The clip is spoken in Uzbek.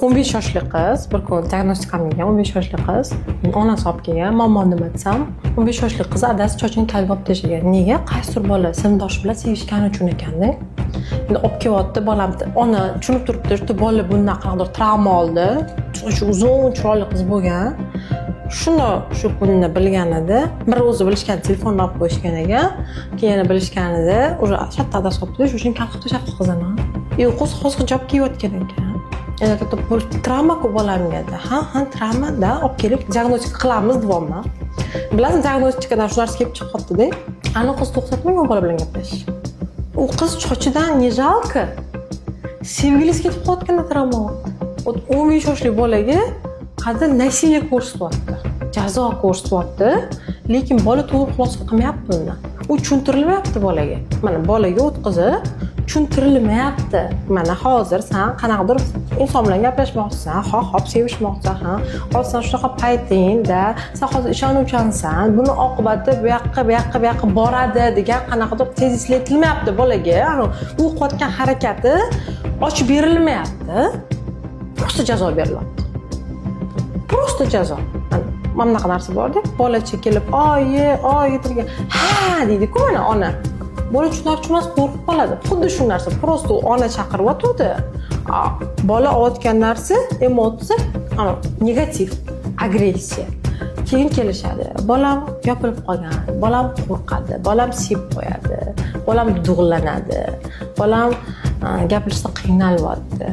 15 yoshli qiz bir kun diagnostika qilgan 15 yoshli qiz onasi olib kelgan muammo nima desam 15 yoshli qiz adasi chochini kalga olib tashlagan nega qaysidir bola sinfdoshi bilan sevishgani uchun ekanda endi olib kelyapti bolam ona tushunib turibdi bola bundan qanaqadir travma oldi chochi uzun chiroyli qiz bo'lgan shunda shu kunni bilganida bir o'zi bilishgan telefonni olib qo'yishgan ekan keyin bilishganida уже katta adasi olibdi shu uchun kalga tashlabdi qizini hozir hijob kiyayotgan ekan travma-ku bolamga ha travmada olib kelib diagnostika qilamiz deyapman bilasiz diagnostikadan shu narsa kelib chiqyapti-da ana qiz to'xtatmagan bola bilan gaplashish u qiz chochidan не жалко sevgilisi ketib qolganda travma 15 yoshli bolaga qadar nasiliya ko'rsatyapti jazo ko'rsatyapti lekin bola to'g'ri xulosa qilmayapti bundan u tushuntirilmayapti bolaga mana bolaga o'tkazib tushuntirilmayapti mana hozir sen qanaqadir inson bilan gaplashmoqchisan hop sevishmoqchisan hozir sen shunaqa paytingda sen hozir ishonuvchansan buni oqibati bu yoqqa boradi degan qanaqadir tezislar aytilmayapti bolaga u qilayotgan harakati ochib berilmayapti просто jazo berilyapti просто jazo mana bunaqa narsa borda bolacha kelib oyi turgan ha deydi-ku mana ona bola tushunarchimas qo'rqib qoladi xuddi shu narsa просто ona chaqiryotdi bola olayotgan narsa emotsiya negativ agressiya keyin kelishadi bolam yopilib qolgan bolam qo'rqadi bolam sevib qo'yadi bolam dug'lanadi bolam gaplashsa qiynalyapti